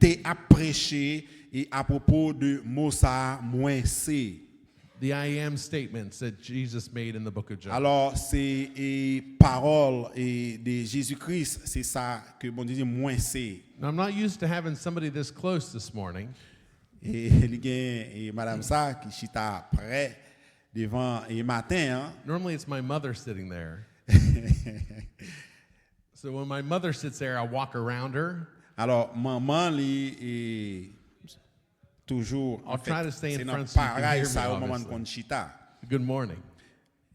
te a prêché et à propos de Moussa moins c'est. The I am statements that Jesus made in the book of John. Alors c'est parole de Jésus-Christ, c'est ça que bon Dieu dit moins c'est. Now, I'm not used to having somebody this close this morning, Et il y a madame ça qui chita près devant et matin hein. normally it's my mother sitting there. So when my mother sits there, I walk around her. Alors maman lui est toujours I'll try to stay in c'est front dans so you can pareil hear ça me, au moment obviously. qu'on chita. Good morning.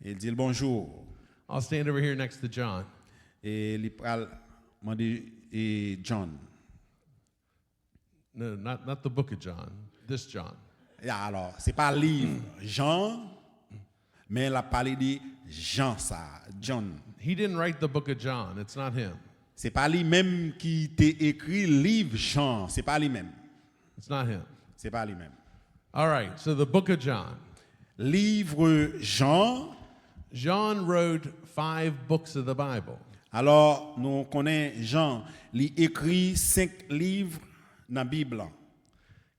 Il dit le bonjour I'll stand over here next to John. et il pral demander et John. No, not the book of John. This John. Yeah, alors c'est pas livre Jean mais la parlé de Jean ça John. He didn't write the book of John. It's not him. C'est pas lui-même qui t'a écrit livre Jean, c'est pas lui-même. It's not him. C'est pas lui-même. All right, so the book of John. Livre Jean. John wrote 5 books of the Bible. Alors, nous connaissons Jean, il écrit 5 livres dans la Bible.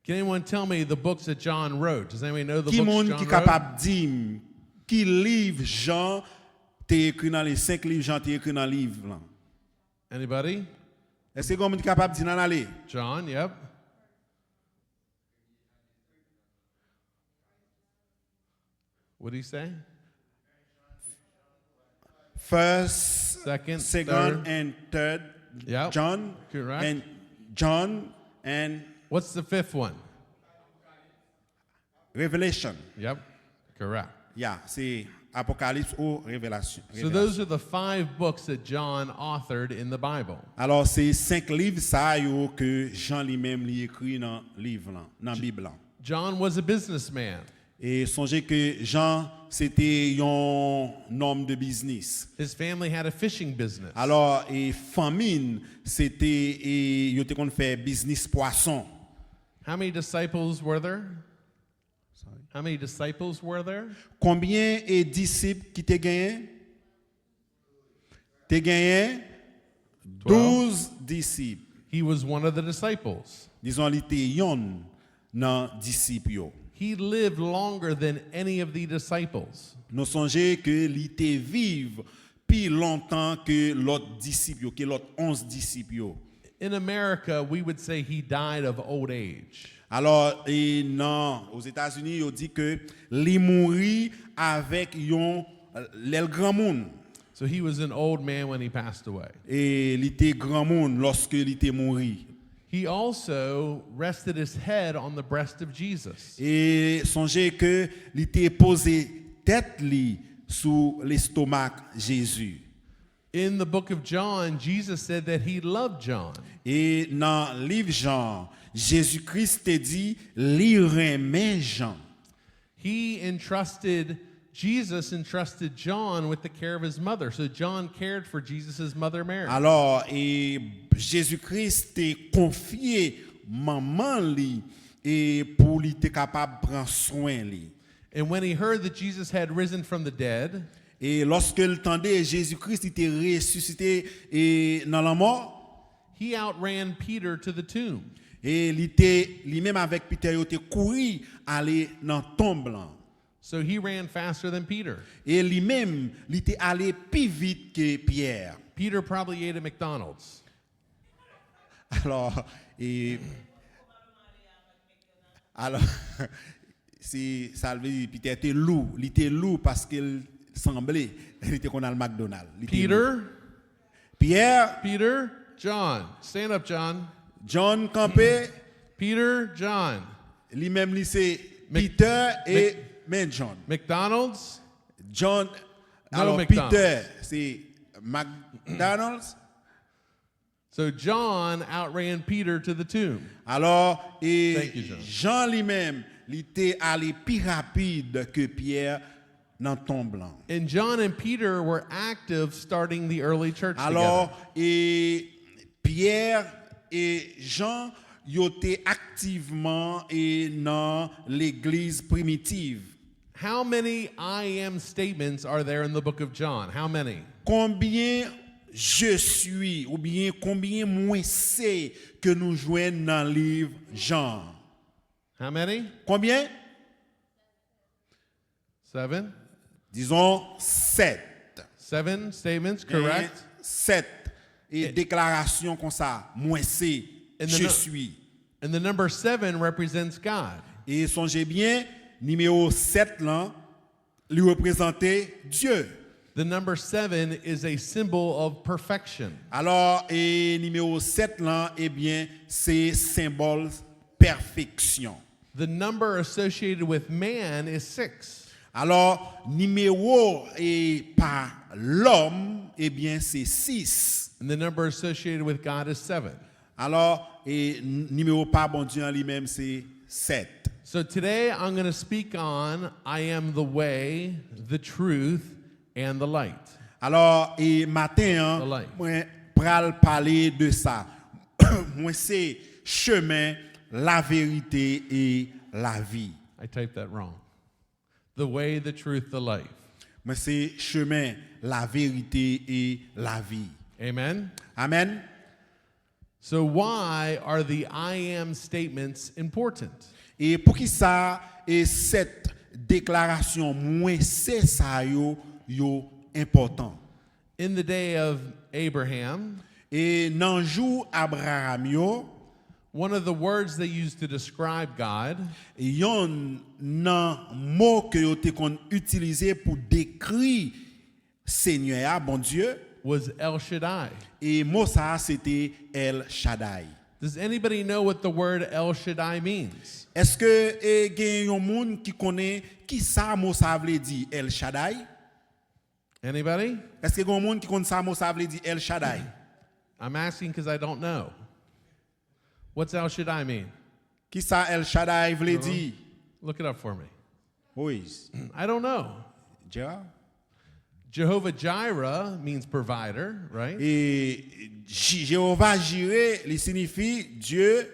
Can anyone tell me the books that John wrote? Does anybody know the Qui books monde John qui wrote? capable de dire qui livre Jean t'es écrit dans les 5 livres Jean t'es écrit dans le livre là? Anybody? Est-ce que vous êtes capable de dire dans aller? John, yep. What did he say? First, Second, second, third. and third. Yep. John. Correct. And John and What's the 5th one? Revelation. Yep. Correct. Yeah, c'est Apocalypse ou Révélation. So those are the 5 books that John authored in the Bible. Alors c'est 5 livres ça yo que Jean lui-même lui écrit dans livre là, dans la Bible là. John was a businessman. Et songez que Jean c'était un homme de business. His family had a fishing business. Alors et famine c'était yo te kon faire business poisson. How many disciples were there? How many disciples were there? Combien de disciples qui te gagné? Te gagné 12 disciples. He was one of the disciples. Disons il était yon nan disciples yo. He lived longer than any of the disciples. Nous songez que il était vive plus longtemps que l'autre disciple yo, que l'autre 11 disciples yo. In America, we would say he died of old age. Alors, et non, aux États-Unis, on dit que li mouri avec yon l'el grand monde. So he was an old man when he passed away. Et il était grand monde lorsque il était mouri. He also rested his head on the breast of Jesus. Et songez que il était posé tête li sous l'estomac Jésus. In the book of John, Jesus said that he loved John. Et dans le livre Jean, Jésus-Christ te dit, li remet Jean. Jesus entrusted John with the care of his mother. So John cared for Jesus' mother Mary. Alors, et Jésus-Christ te confié maman li et pour li te capable prendre soin li. And when he heard that Jesus had risen from the dead, Et lorsque il tendait Jésus-Christ était ressuscité et dans la mort, he outran Peter to the tomb. et il était lui-même avec Peter il était couru aller dans tombe là. So he ran faster than Peter. Et lui-même il était allé plus vite que Pierre. Peter probably ate at McDonald's. Alors si ça veut dire Peter était lourd, il était lourd parce qu'il semblait il était qu'on a le McDonald's. Peter, John. Stand up, John. John campé, Peter, John. lui-même lui c'est Peter et mais John. McDonald's? John No, alors McDonald's. Peter c'est McDonald's. So John outran Peter to the tomb. Alors et Thank you, John. Jean lui-même il était allé plus rapide que Pierre dans tombe blanc. And John and Peter were active starting the early church Alors together. et Pierre et Jean ils étaient activement et dans l'église primitive. How many I am statements are there in the book of John? How many? Combien je suis, ou bien combien moins c'est que nous joignons dans le livre Jean. How many? Combien? 7? Disons 7. 7 statements, correct? 7. Et déclaration comme ça, moins c'est, And je the- suis. And the number 7 represents God. Et songez bien, numéro 7 là, lui représentait Dieu. The number 7 is a symbol of perfection. Alors, et numéro 7 là, eh bien, c'est symbole perfection. The number associated with man is 6. Alors, numéro et par l'homme, eh bien, c'est 6. And the number associated with God is 7. Alors, et numéro par bon Dieu en lui-même, c'est 7. So today I'm going to speak on I am the way, the truth, and the light. Alors, et matin, The light. moi, pral parler de ça. Moi, c'est chemin, la vérité et la vie. I typed that wrong. The way, the truth, the light. Moi, c'est chemin, la vérité et la vie. Amen? Amen. So why are the I am statements important? Et pour qui ça, et cette déclaration, moi, c'est ça, yo important. In the day of Abraham, Et dans le jour Abraham, yo, one of the words they used to describe God yon nan mot que yo te kon utilisé pour décrire Seigneur, bon Dieu, was El Shaddai. et mot ça c'était El Shaddai. Does anybody know what the word El Shaddai means? Est-ce que gen yon moun qui connaît qui ça mot ça veut dire El Shaddai? Anybody? Est-ce que gen moun qui connaît ça mot ça veut dire El Shaddai? I'm asking because I don't know. What's El Shaddai mean? Qui ça El Shaddai veut dire? Look it up for me. Oui. I don't know. Gérard? Jehovah Jireh means provider, right? Et Jéhovah Jireh, il signifie Dieu.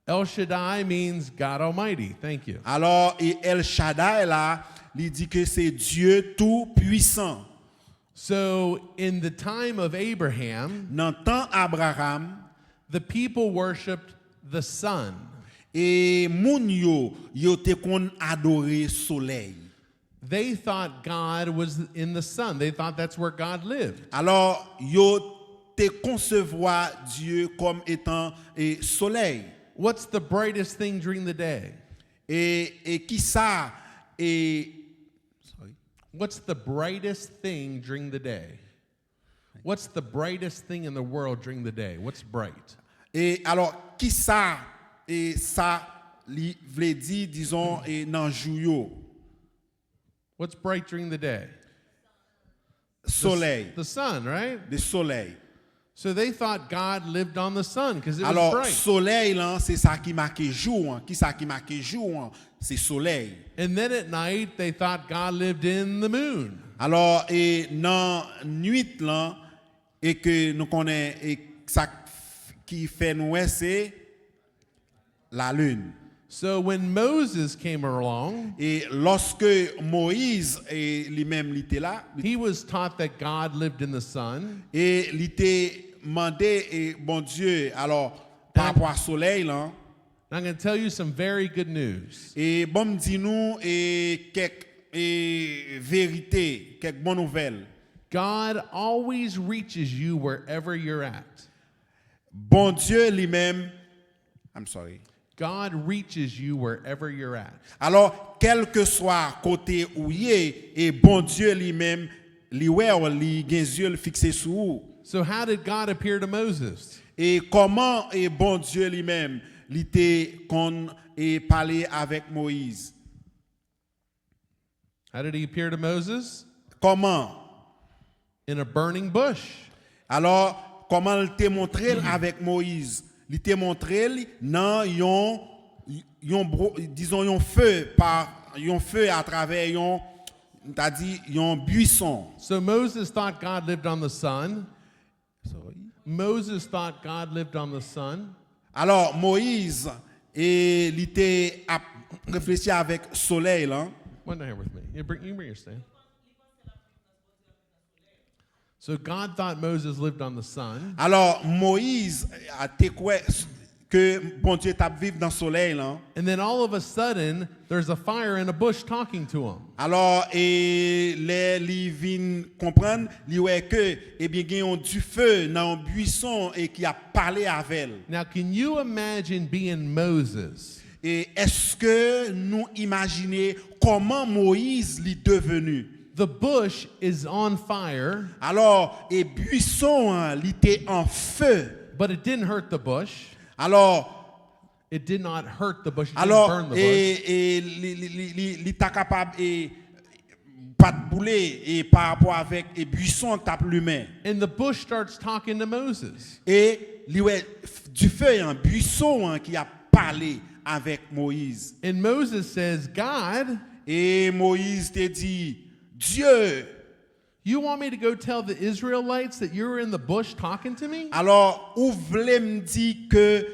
El Shaddai means God Almighty. Thank you. Alors, et El Shaddai là, il dit que c'est Dieu tout puissant. So, in the time of Abraham, Dans le temps Abraham, the people worshiped the sun. et moun yo te kon adoré soleil. They thought God was in the sun. They thought that's where God lived. Alors, yo te concevoir Dieu comme étant soleil. What's the brightest thing during the day? Et qui ça et What's the brightest thing during the day? What's the brightest thing in the world during the day? What's bright? et alors qui ça et ça li vle di disons et nan jou yo What's bright during the day? soleil, The sun, right? de soleil. So they thought God lived on the sun because it was Alors bright. soleil là, c'est ça qui marque jour, hein. Qui ça qui marque jour, hein? C'est soleil. And then at night they thought God lived in the moon. Alors et dans nuit là et que nous connaît et ça qui fait nous c'est la lune. So when Moses came along, Et lorsque Moïse et lui-même il était là he was taught that God lived in the sun. et il était demandé et bon Dieu alors par rapport au soleil là And I'm going to tell you some very good news. et bon dis nous et quelques vérités, quelques bonnes nouvelles. God always reaches you wherever you're at. Bon Dieu lui-même, I'm sorry. God reaches you wherever you're at. Alors, quel que soit côté où y est, et bon Dieu lui-même, li gen yeux fixé sur vous. So how did God appear to Moses? Et comment et bon Dieu lui-même, li te kon et parler avec Moïse? How did he appear to Moses? Comment? In a burning bush. Alors, comment il te montré avec Moïse? Il te montré dans disons yon feu à travers yon t'as dit yon buisson. So Moses thought God lived on the sun. Sorry. Moses thought God lived on the sun. Alors Moïse et il était à réfléchir avec soleil là. One here with me. You bring your stand. So God thought Moses lived on the sun. Alors Moïse a été quoi que bon Dieu t'a vivre dans le soleil là. And then all of a sudden, there's a fire in a bush talking to him. Alors et les vinn comprendre, li ouais que eh bien gen du feu dans un buisson et qui a parlé avec elle. Now, can you imagine being Moses? Et est-ce que nous imaginez comment Moïse l'est devenu? The bush is on fire, Alors et buisson hein, il était en feu. but it didn't hurt the bush. Alors It did not hurt the bush. It didn't burn the bush. et li ta capable et pas de bouler et par rapport avec et buisson tape l'humain And the bush starts talking to Moses. et li ouais du feu un buisson hein, qui a parlé avec Moïse And Moses says, God, et Moïse te dit Dieu you want me to go tell the Israelites that you were in the bush talking to me? alors ou vle me dit que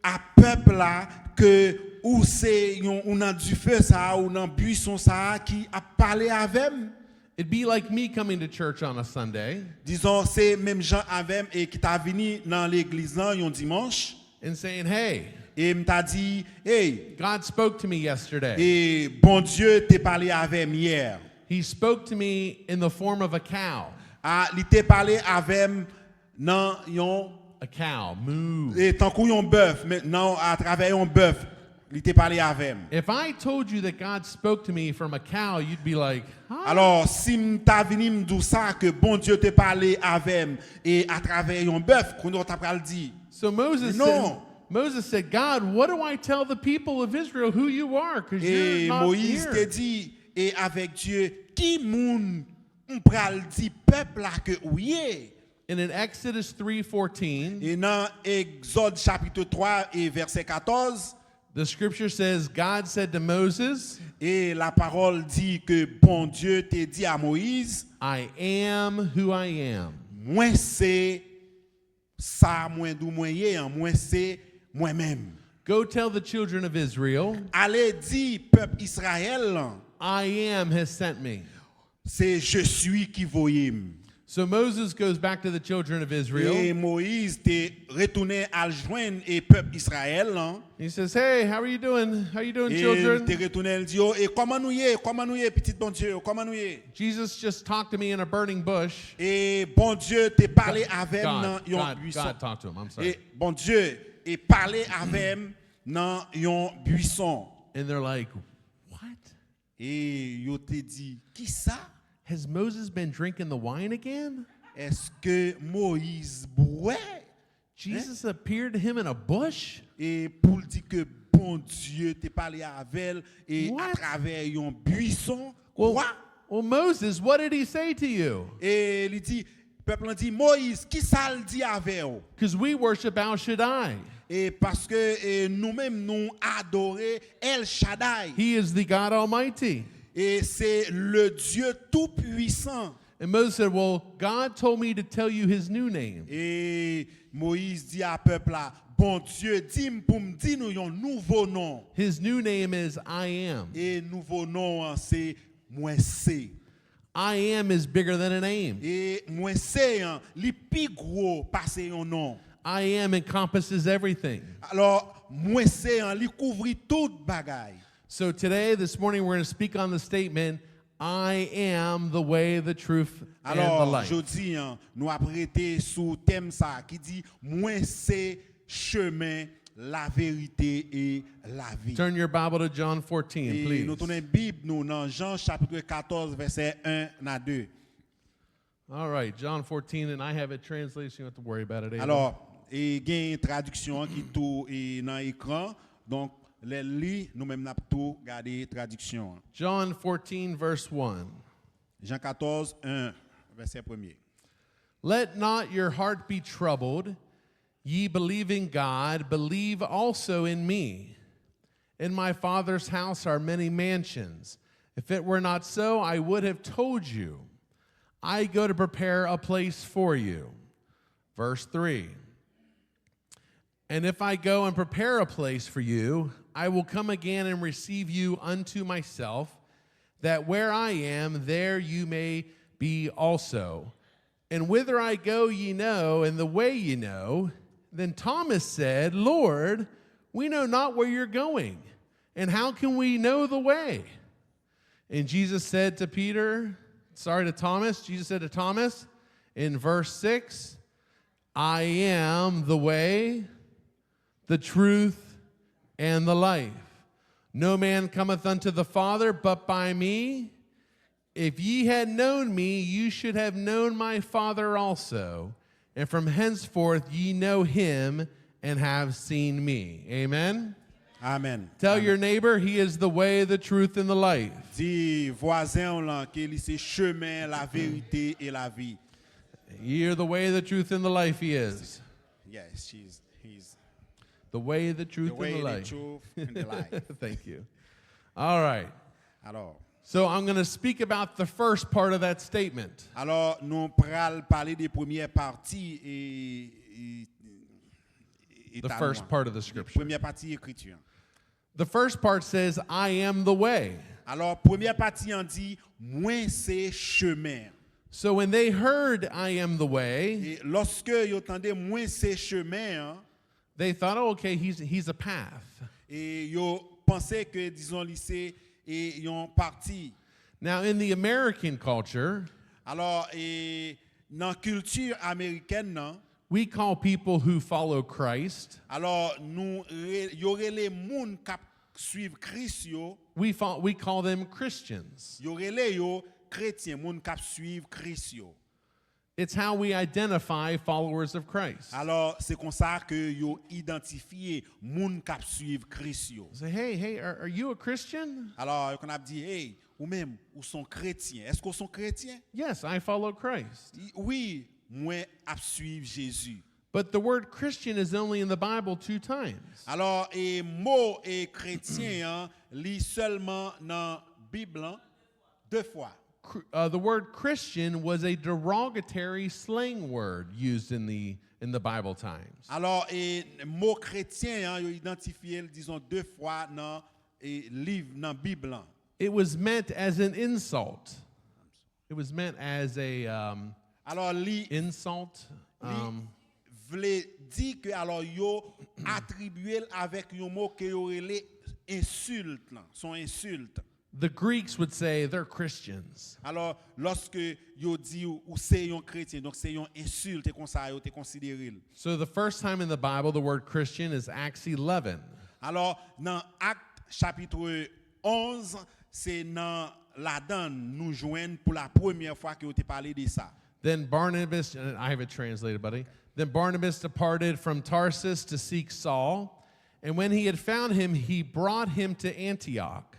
à peuple là que ou c'est on a du feu ça ou dans buisson ça qui a parlé avec moi. It'd be like me coming to church on a Sunday Disons, c'est même gens avec et qui t'a venu dans l'église là un dimanche and saying, hey, et m'a dit, hey, God spoke to me yesterday. et bon Dieu t'a parlé avec moi hier. He spoke to me in the form of a cow. Ah, il t'a parlé avec moi dans yon A cow, moo. et tant qu'on bœuf, mais non à travers un bœuf, il t'a parlé avec moi. If I told you that God spoke to me from a cow, you'd be like, huh? Alors, si m'ta venu me dire ça que bon Dieu t'a parlé avec moi et à travers un bœuf, qu'on t'a pral dit. So No. Moses said, God, what do I tell the people of Israel who you are? Because Et you're not Moïse te here. dit, et avec Dieu, qui moun pral dit peuple là que ouye? And in Exodus 3:14, Et dans Exode chapitre 3 et verset 14, the scripture says, God said to Moses, et la parole dit que bon Dieu te dit à Moïse, I am who I am. moi c'est ça, moi d'où moi yé, moi c'est moi-même. Go tell the children of Israel, Allez dire peuple Israël, I am has sent me. c'est je suis qui voyait. So Moses goes back to the children of Israel. Et Moïse t'est retourné à joindre et peuple Israël. He says, hey, how are you doing? How you doing, Et children? t'es retourné, il dit, oh, et comment nous y est, petit bon Dieu, comment nous y est? Jesus just talked to me in a burning bush. Et bon Dieu t'est parlé avec dans un buisson. God talked to him. I'm sorry. Et bon Dieu est parlé avec dans un buisson. And they're like, what? Et yo te dit, qui ça? Has Moses been drinking the wine again? Est-ce que Moïse boit? Jesus appeared to him in a bush? Et pour dire que bon Dieu t'est parlé avec elle et What? à travers un buisson. Well, Quoi? well, Moses, what did he say to you? Et il dit, peuple a dit, Moïse, qui ça le dit avec vous? Because we worship Al Shaddai. Et parce que nous-mêmes nous adorons El Shaddai. He is the God Almighty. Et c'est le Dieu tout-puissant. And Moses said, well, God told me to tell you his new name. Et Moïse dit à peuple là, bon Dieu, dis-moi pour me dire nous un nouveau nom. His new name is I am. Et nouveau nom hein, c'est moi c'est. I am is bigger than a name. Et moi c'est hein, li pi gros passer un nom. I am encompasses everything. Alors moi c'est hein, li couvrit toute bagaille. So today, this morning, we're going to speak on the statement, I am the way, the truth, and the Alors, life. jodi, hein, nous apprêter sous thème ça qui dit moi c'est chemin, la vérité et la vie. Turn your Bible to John 14, Et please. nous tournons Bible nous dans Jean chapitre 14 verset 1 à 2. All right, John 14, and I have it translated, so you don't have to worry about it. Abel. Alors, il y a une traduction qui tout est dans l'écran. Donc, les lits, nous-mêmes n'a tout garder traduction. John 14, verse 1. Jean 14 1 verset 1er. Let not your heart be troubled. Ye believe in God, believe also in me. In my Father's house are many mansions. If it were not so, I would have told you. I go to prepare a place for you. Verse 3. And if I go and prepare a place for you, I will come again and receive you unto myself, that where I am, there you may be also. And whither I go ye know, and the way ye know. Then Thomas said, Lord, we know not where you're going, and how can we know the way? And Jesus said to Thomas, Jesus said to Thomas in verse 6, I am the way, the truth, and the life. No man cometh unto the Father but by me. If ye had known me, you should have known my Father also. And from henceforth ye know him and have seen me. Amen? Amen. Tell Amen. your neighbor he is the way, the truth, and the life. Dis voisin là que lui c'est chemin, la vérité et la vie. Ye are the way, the truth, and the life he is. Yes, he's The way, the truth, the way, and the the life. truth, and the life. Thank you. All right. Alors, So I'm going to speak about the first part of that statement. nous pral parler des premières parties et The first part of the scripture. Première partie écriture. The first part says, I am the way. Alors, première partie en dit, moi c'est chemin. So when they heard I am the way, Et lorsque yo entendez moi c'est chemin, they thought, oh, okay, he's a path. et yo pensez que disons lycée et yon parti. Now in the American culture, Alors, et dans culture américaine, non, we call people who follow Christ, alors nous y aurait les moun qui suivent Christ yo, we call them Christians. y aurait les yo chrétiens moun qui suivent Christ yo. It's how we identify followers of Christ. Alors, c'est comme ça que yo identifié moun qui suivent Christ yo. Say, hey, are you a Christian? Alors, on a dit, hey, ou même, ou sont chrétiens. Est-ce qu'on sont chrétiens? Yes, I follow Christ. Oui, moi, à suivre Jésus. But the word Christian is only in the Bible 2 times. Alors, et mot et chrétien, hein, lit seulement dans la Bible, hein, 2 fois. The word Christian was a derogatory slang word used in the Bible times. Alors, et mot chrétien, hein, yo identifié, disons, 2 fois dans le livre, dans la Bible. Hein. It was meant as an insult. It was meant as a Alors, li insult. vle dit que alors yo attribué avec un mot que yo relé insulte, là, son insulte. The Greeks would say they're Christians. Alors, lorsque yo dit ou c'est un chrétien, donc c'est une insulte et comme ça yo te considéré. So the first time in the Bible the word Christian is Acts 11. Alors, dans Acte chapitre 11, c'est dans la donne nous joignent pour la première fois que yo te parlé de ça. Then Barnabas, and I have it translated, buddy. Then Barnabas departed from Tarsus to seek Saul, and when he had found him, he brought him to Antioch.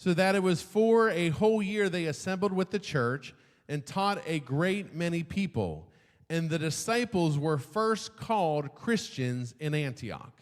So that it was for a whole year they assembled with the church and taught a great many people. And the disciples were first called Christians in Antioch.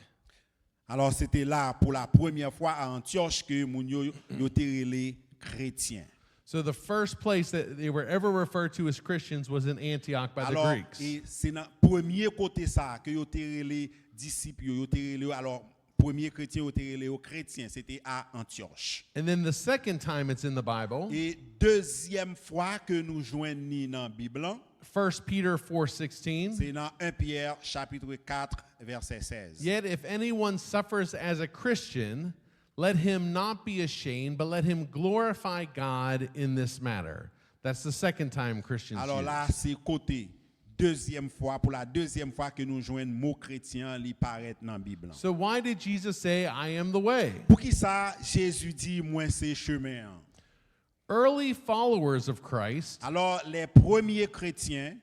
Alors, c'était là pour la première fois à Antioche que moun yo te relé chrétien. So the first place that they were ever referred to as Christians was in Antioch by the Alors, Greeks. et c'est dans premier côté ça que yo te relé disciples, yo te relé alors premier chrétien yo te relé aux chrétiens, c'était à Antioche. And then the second time it's in the Bible, Et deuxième fois que nous joignons dans la Bible, 1 Peter 4:16. c'est dans 1 Pierre chapitre 4 verset 16. Yet if anyone suffers as a Christian, let him not be ashamed, but let him glorify God in this matter. That's the second time Christians Alors là, use. c'est côté deuxième fois, pour la deuxième fois que nous joignons mot chrétien, li paraît dans la Bible. So why did Jesus say, I am the way? Pour qui ça, Jésus dit, moi c'est chemin. Early followers of Christ Alors, les premiers chrétiens,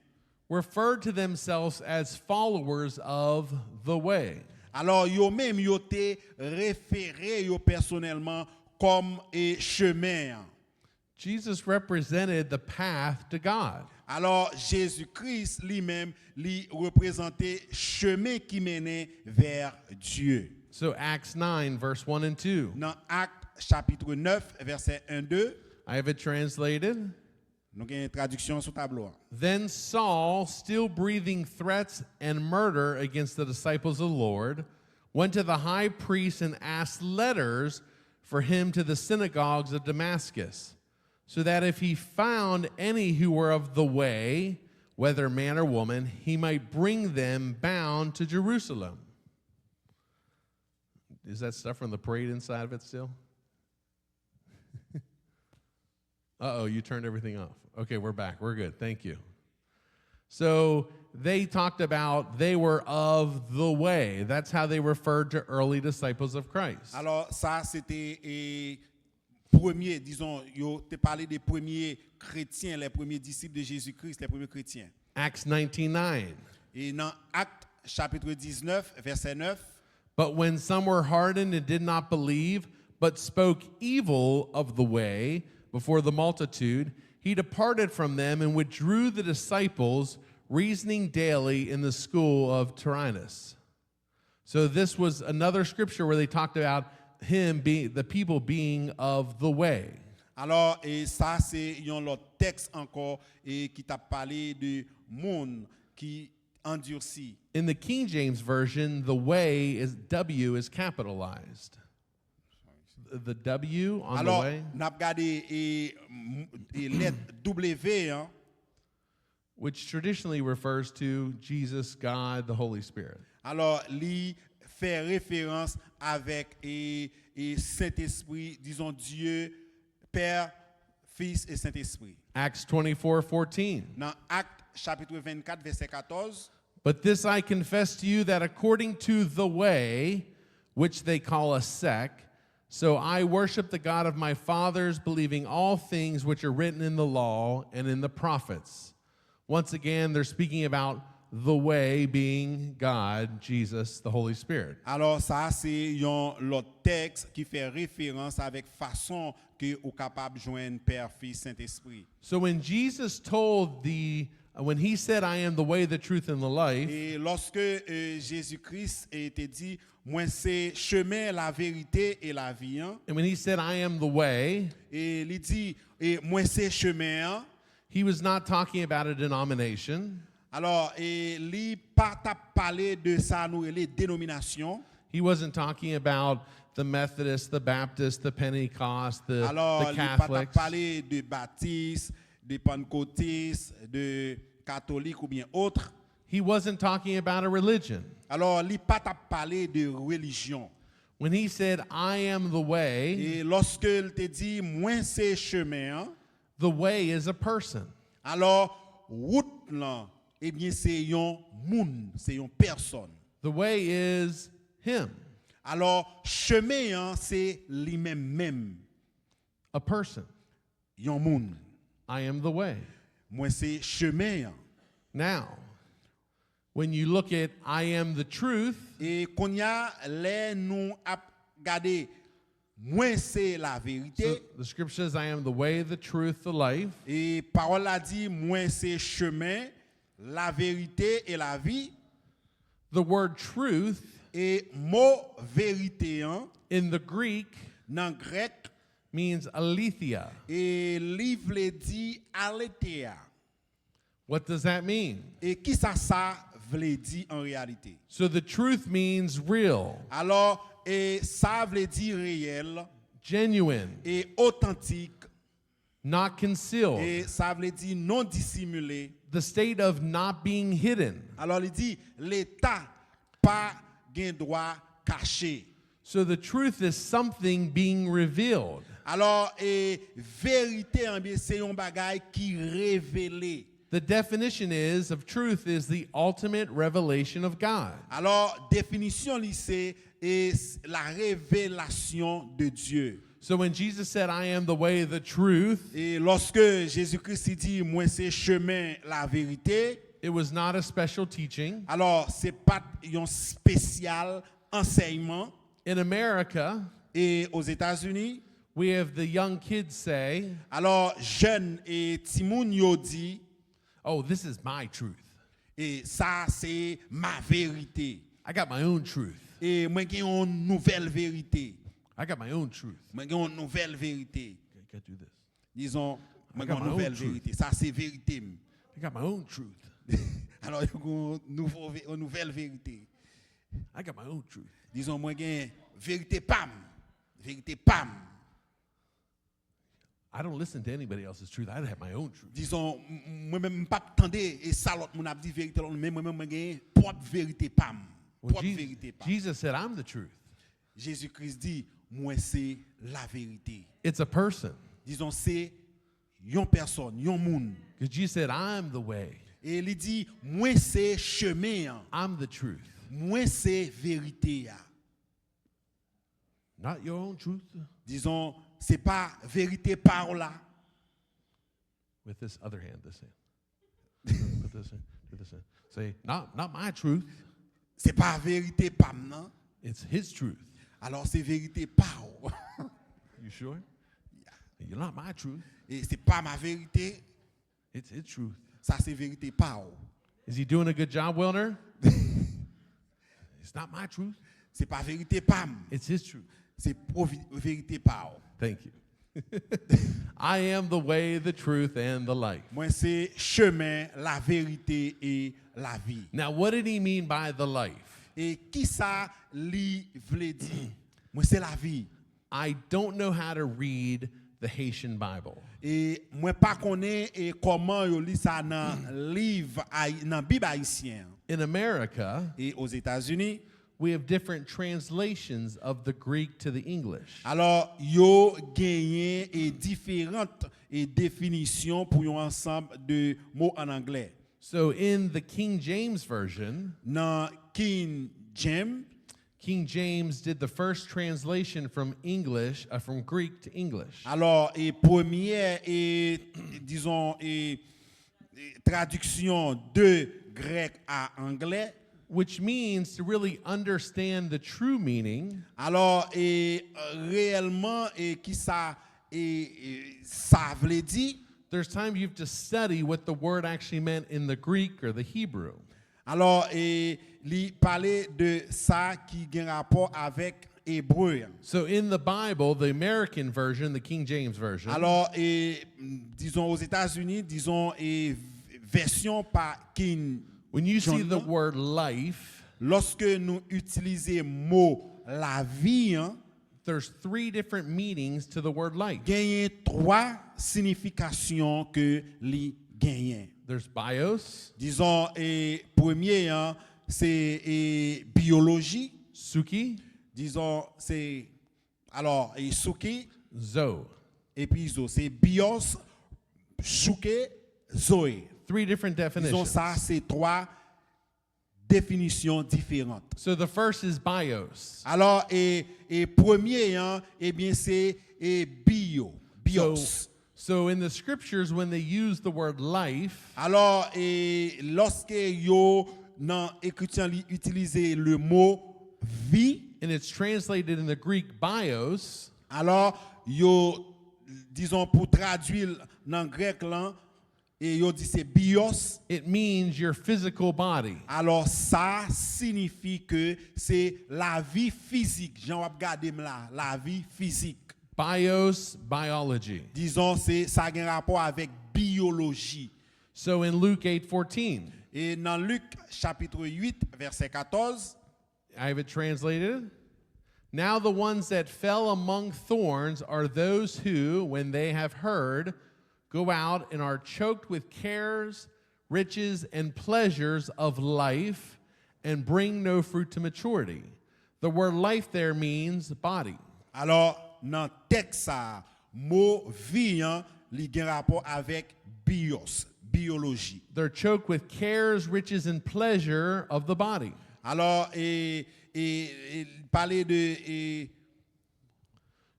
referred to themselves as followers of the way. alors yo même yo te référé yo personnellement comme chemin. Jesus represented the path to God. Alors, Jésus-Christ lui-même, lui représentait chemin qui menait vers Dieu. So Acts 9, verse 1 and 2. Dans Acte chapitre 9, verset 1-2, I have it translated. nous avons une traduction sur tableau. Then Saul, still breathing threats and murder against the disciples of the Lord, went to the high priest and asked letters for him to the synagogues of Damascus, so that if he found any who were of the way, whether man or woman, he might bring them bound to Jerusalem. Is that stuff from the parade inside of it still? Uh-oh, you turned everything off. Okay, we're back. We're good. Thank you. So they talked about they were of the way. That's how they referred to early disciples of Christ. Alors ça c'était premier, disons, yo te parlé des premiers chrétiens, les premiers disciples de Jésus-Christ, les premiers chrétiens. Acts 19:9. Et dans Actes chapitre 19 verset 9, But when some were hardened and did not believe, but spoke evil of the way before the multitude, he departed from them and withdrew the disciples, reasoning daily in the school of Tyrannus. So this was another scripture where they talked about him being the people being of the way. alors et ça c'est un autre texte encore et qui t'a parlé de monde qui endurci. In the King James Version, the way is W is capitalized. The W on Alors the way, n'a regardé et lettre W hein, which traditionally refers to Jesus, God, the Holy Spirit. alors li fait référence avec et Saint-Esprit, disons Dieu Père, Fils et Saint-Esprit. Acts 24:14. Dans Actes chapitre 24 verset 14, But this I confess to you that according to the way, which they call a sect, so I worship the God of my fathers, believing all things which are written in the law and in the prophets. Once again, they're speaking about the way being God, Jesus, the Holy Spirit. alors ça c'est un l'autre texte qui fait référence avec façon que ou capable joindre Père, Fils, Saint-Esprit. So when Jesus told when he said, I am the way, the truth, and the life, Et lorsque Jésus-Christ était dit, moi c'est chemin, la vérité et la vie, hein, and when he said, I am the way, et il dit, et moi c'est chemin, hein, he was not talking about a denomination. alors et li pas t'a parlé de ça nous les dénominations. He wasn't talking about the Methodist, the Baptist, the Pentecost, the Alors li pas t'a Catholics. parlé de baptistes, de pentecôtistes, de catholiques ou bien autres. He wasn't talking about a religion. Alors li pas t'a parlé de religion. When he said, I am the way, Et lorsque il te dit moi c'est chemin, hein, the way is a person. alors route là, eh bien c'est un monde, c'est une personne. The way is him, Alors chemin hein, c'est lui-même même, a person. un monde. I am the way. Moi c'est chemin. Hein. Now, when you look at I am the truth, Et qu'on y a les nous a regardé moi c'est la vérité. so the scripture says, I am the way, the truth, the life. Et parole a dit moi c'est chemin, la vérité et la vie. The word truth Et mot vérité hein, in the Greek dans grec means aletheia. et livre le dit aletheia. What does that mean? Et qui ça veut dire en réalité? So the truth means real, Alors et ça veut dire réel genuine, et authentique not concealed, et ça veut dire non dissimulé. the state of not being hidden. Alors il dit l'état pas gain droit caché. So the truth is something being revealed. Alors et vérité en bien c'est un bagage qui révélé. The definition of truth is the ultimate revelation of God. Alors définition lycée est la révélation de Dieu. So when Jesus said, I am the way, the truth, Et lorsque Jésus-Christ dit moi c'est chemin la vérité, it was not a special teaching. alors c'est pas un spécial enseignement. In America, Et aux États-Unis, we have the young kids say, alors jeunes et timoun yo dit oh, this is my truth. et ça c'est ma vérité. I got my own truth. Et moi j'ai une nouvelle vérité. I got my own truth. Moi j'ai une nouvelle vérité. Okay, gotta do this. Disons moi I j'ai got une my nouvelle own truth. vérité. Ça c'est vérité. I got my own truth. Alors il y a une nouvelle vérité. I got my own truth. Disons moi j'ai vérité pam. Vérité pam. I don't listen to anybody else's truth. I have my own truth. Disons, moi-même, pas attendre et ça l'autre moun a dit vérité, mais moi-même, moi, j'ai propre vérité pam. Well, Propre vérité pam. Jesus said, I'm the truth. Jésus-Christ dit, moi, c'est la vérité. It's a person. Disons, c'est yon personne, yon moun. Because Jesus said, I'm the way. Et il dit, moi, c'est chemin. I'm the truth. Moi, c'est vérité. Not your own truth. Disons, c'est pas vérité par là. With this other hand, this hand. Put this in, do this in. Say, not my truth. C'est pas vérité pam, non? It's his truth. Alors, c'est vérité par. You sure? You're not my truth. Et c'est pas ma vérité, It's his truth. ça c'est vérité par. Is he doing a good job, Wilner? It's not my truth. C'est pas vérité pam, It's his truth. c'est vérité par. Thank you. I am the way, the truth, and the life. Moi, c'est chemin, la vérité et la vie. Now, what did he mean by the life? Et qui ça li vle di? Moi, c'est la vie. I don't know how to read the Haitian Bible. Et moi, pas connais et comment yo li ça dans livre, dans Bible haïtien. In America, Et aux États-Unis, we have different translations of the Greek to the English. alors yo gagné et différentes et définitions pour un ensemble de mots en anglais. So in the King James Version, Dans King James, King James did the first translation from English, from Greek to English. alors et première et disons et traduction de grec à anglais. Which means to really understand the true meaning, Alors et réellement et qui ça et ça veut dire. there's times you have to study what the word actually meant in the Greek or the Hebrew. Alors et li parler de ça qui a un rapport avec hébreu. So in the Bible, the American version, the King James version, Alors et disons aux États-Unis, disons et version par King. when you see the John, word life, lorsque nous utilisons mot la vie, hein, there's three different meanings to the word life. gagne trois significations que li gagne. There's bios, Disons et premier hein, c'est et biologie, suki, disons c'est alors et souki zo. et puis zo c'est bios, souke, zoé. Three different Disons definitions. ça c'est trois définitions différentes. So the first is bios. Alors, et premier, hein, eh bien, c'est bios. So in the scriptures, when they use the word life, Alors, et lorsque yo dans écriture utiliser le mot vie, and it's translated in the Greek bios, alors yo disons pour traduire dans grec là, et yo dit c'est bios. it means your physical body. Alors ça signifie que c'est la vie physique. Jean va regarder là, la vie physique. Bios, biology. Disons c'est ça a un rapport avec biologie. So in Luke 8:14, Et dans Luc chapitre 8 verset 14, I have it translated. Now the ones that fell among thorns are those who, when they have heard, go out and are choked with cares, riches, and pleasures of life, and bring no fruit to maturity. The word life there means body. alors dans texte ça mot vie hein, li gen rapport avec bios, biologie. They're choked with cares, riches, and pleasure of the body. Alors et parler de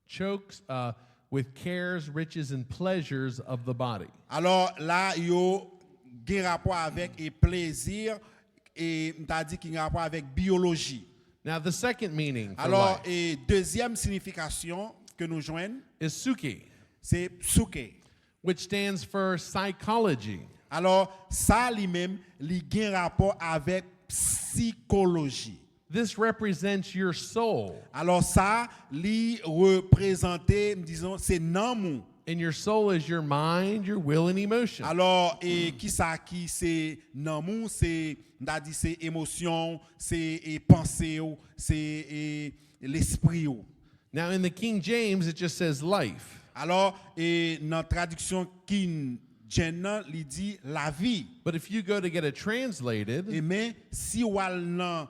Choked with cares, riches, and pleasures of the body. alors là yo gen rapport avec et plaisir et m'ta dit qu'il a rapport avec biologie. Now the second meaning for Alors life et deuxième signification que nous joignons is suki, c'est psuke. which stands for psychology. Alors ça lui-même li gen rapport avec psychologie. This represents your soul, Alors ça li représenter disons c'est nan moun. and your soul is your mind, your will, and emotion. Alors et qui ça qui c'est nan moun c'est n'a dit c'est émotion, c'est pensée c'est l'esprit. Now in the King James, it just says life. Alors, et dans la traduction King James, il dit la vie. But if you go to get it Et translated, mais si on a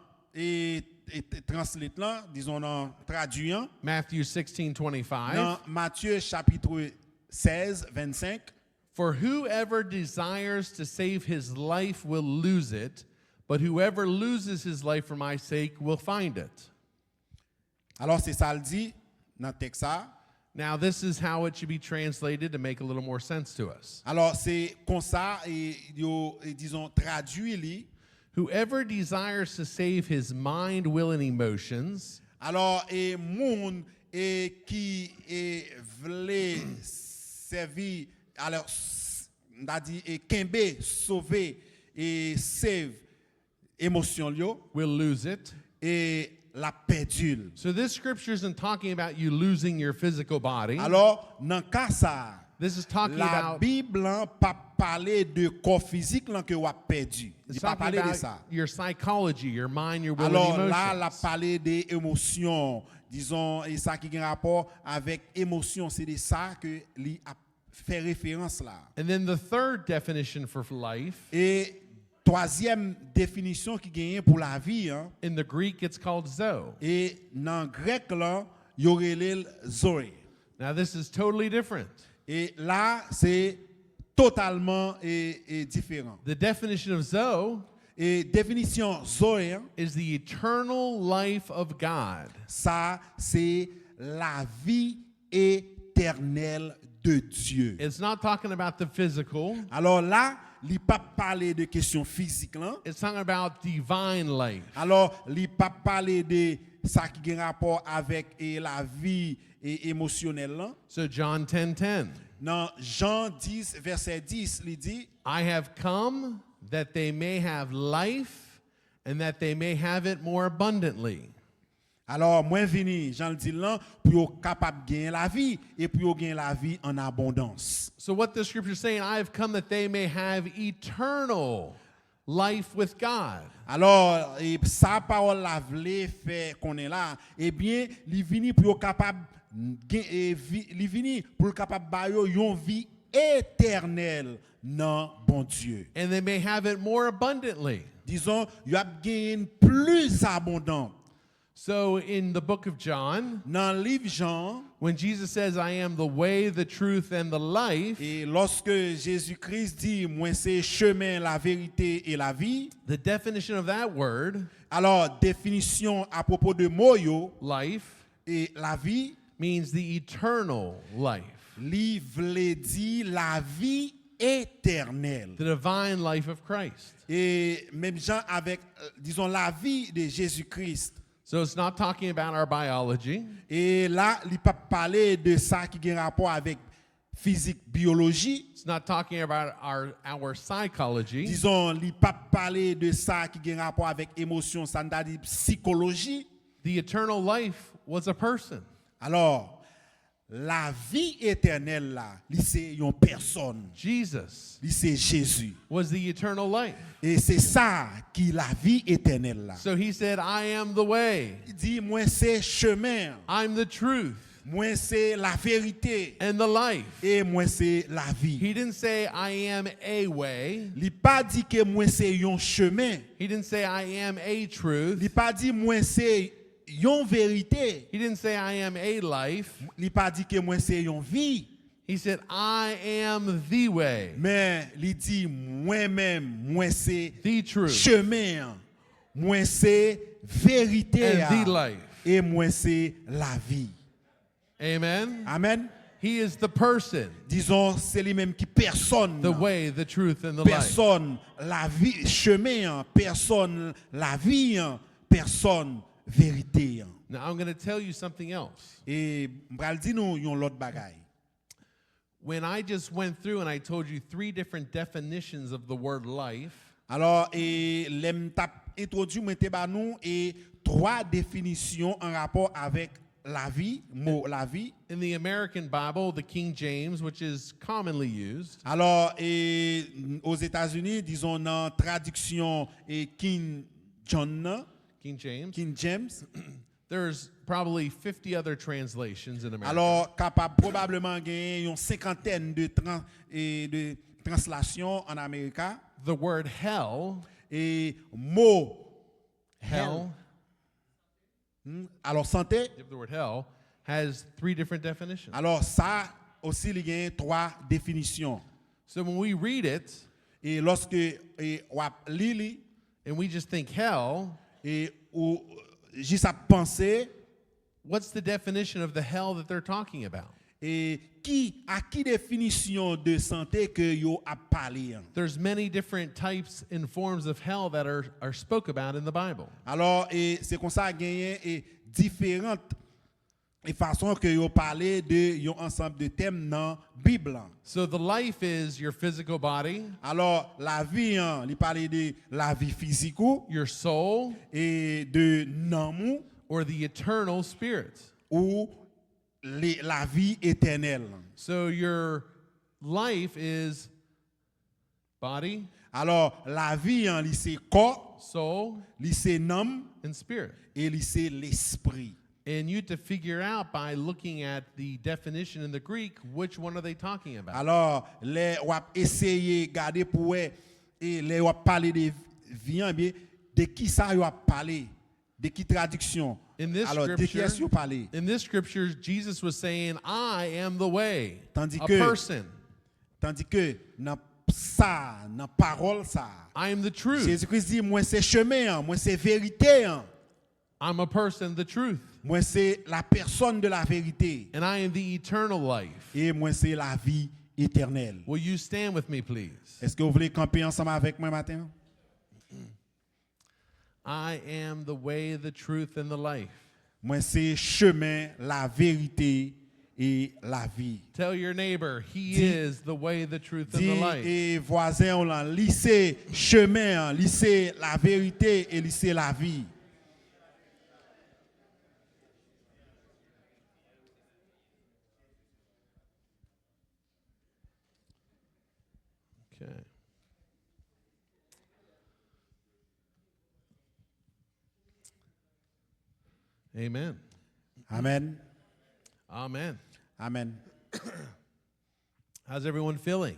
translate là, disons dans traduisant, Matthew 16:25, dans Matthieu chapitre 16, 25, for whoever desires to save his life will lose it, but whoever loses his life for my sake will find it. alors c'est ça le dit dans le texte ça. Now, this is how it should be translated to make a little more sense to us. Alors c'est comme ça et disons traduit li. Whoever desires to save his mind, will, and emotions Alors et monde et qui voulait servir alors on a dit et kembe sauver et save émotion yo will lose it. et la perdu. So this scripture isn't talking about you losing your physical body. Alors dans cas ça This is talking la about, Bible n'a pas parlé de corps physique là que vous avez perdu. Il it's pas talking parlé de about ça. your psychology, your mind, your will, Alors and là, emotions. la parlé des émotions, disons, et ça qui a un rapport avec émotion, c'est de ça que lui a fait référence là. And then the third definition for life, Et troisième définition qui gagne pour la vie, hein, in the Greek, it's called zoe. et dans le grec là, il y aurait le zoé. Now, this is totally different. Et là, c'est totalement et différent. The definition of zoe Et définition zoé, hein, is the eternal life of God. ça c'est la vie éternelle de Dieu. It's not talking about the physical. Alors là, il n'a pas parlé de questions physiques là. It's talking about divine life. Alors, il n'a pas parlé de ça qui a un rapport avec la vie émotionnelle là. So John 10:10, Dans Jean 10 verset 10, il dit I have come that they may have life and that they may have it more abundantly. alors moi venu, Jean le dit là pour être capable de gagner la vie et pour gagner la vie en abondance. So what the scripture is saying, I have come that they may have eternal life with God. Alors, et sa parole la vle fait qu'on est là, eh bien, il vini pour être capable il vini pour être capable ba yo yon vie éternelle non bon Dieu. And they may have it more abundantly. Disons, il a gagné plus abondant. So in the book of John, Dans le livre Jean, when Jesus says, I am the way, the truth, and the life, et lorsque Jésus-Christ dit, moi c'est chemin, la vérité et la vie, the definition of that word, alors définition à propos de mot yo life, et la vie, means the eternal life, li vle dit la vie éternelle. the divine life of Christ. Et même gens avec, disons, la vie de Jésus-Christ. So it's not talking about our biology. Et là, il pas parler de ça qui a un rapport avec physique, biologie. It's not talking about our psychology. Disons, il pas parler de ça qui a un rapport avec émotion, ça n'a dit psychologie. The eternal life was a person. Alors, la vie éternelle là, c'est une personne, Jesus c'est Jésus. was the eternal life. Et c'est ça qui est la vie éternelle là. So he said, I am the way, Il dit, moi c'est chemin, I'm the truth, moi c'est la vérité, and the life. et moi c'est la vie. He didn't say, I am a way. Il pas dit que moi c'est un chemin. He didn't say, I am a truth. Il pas dit moi c'est une vérité. He didn't say, I am a life. Il pas dit que moi c'est une vie. He said, I am the way, Mais il dit moi-même, moi c'est the truth, chemin. Moi c'est vérité. and the life. Et moi c'est la vie. Amen. Amen. He is the person, Disons, c'est lui-même qui personne. the way, the truth, and the life. Personne, la vie, chemin, personne, la vie, personne, vérité. Now, I'm going to tell you something else. Et m'bral di nou yon lot bagay. When I just went through and I told you 3 different definitions of the word life, Alors, et lem tap introduit mwen te ba nou et 3 définitions en rapport avec la vie, mot la vie. in the American Bible, the King James, which is commonly used, Alors, et aux États-Unis, disons dans traduction et King John, King James, King James, There's probably 50 other translations in America. Alors, capable probablement gagner une cinquantaine de translations en Amérique. The word hell, Et mot hell, alors santé, the word hell, has 3 different definitions. alors ça aussi il y a 3 définitions. So when we read it Et lorsque on lit and we just think hell, et ou juste à penser what's the definition of the hell that they're talking about? et à qui définition de santé que yo a parlé. There's many different types and forms of hell that are spoke about in the Bible. Alors et c'est comme ça gagné et différentes façons que yo parlé de yon ensemble de thèmes dans Bible. So the life is your physical body, Alors la vie il parle de la vie physique your soul, et de namu or the eternal spirit. ou la vie éternelle. So your life is body, Alors la vie c'est corps, soul, c'est âme and spirit. et c'est l'esprit. And you have to figure out by looking at the definition in the Greek, which one are they talking about? Alors les on va essayer garder pour et les on va parler de vie bien de qui ça on va parler, de qui traduction. In this Alors de qui est-ce qu'on scripture, parler? in this scripture, Jesus was saying, I am the way, Tandis a que- person. Tandis que dans ça, dans parole ça, I am the truth. Jésus-Christ dit moi c'est chemin, moi c'est vérité, I'm a person, the truth. moi c'est la personne de la vérité And I am the eternal life. et moi c'est la vie éternelle. Will you stand with me, please? Est-ce que vous voulez camper ensemble avec moi matin? I am the way, the truth, and the life. Moi c'est chemin, la vérité et la vie. Tell your neighbor, he Dis- is the way, the truth, and Dis the life. et voisin on là, lycée chemin, lycée la vérité et lycée la vie. Okay. Amen. Amen. Amen. Amen. How's everyone feeling?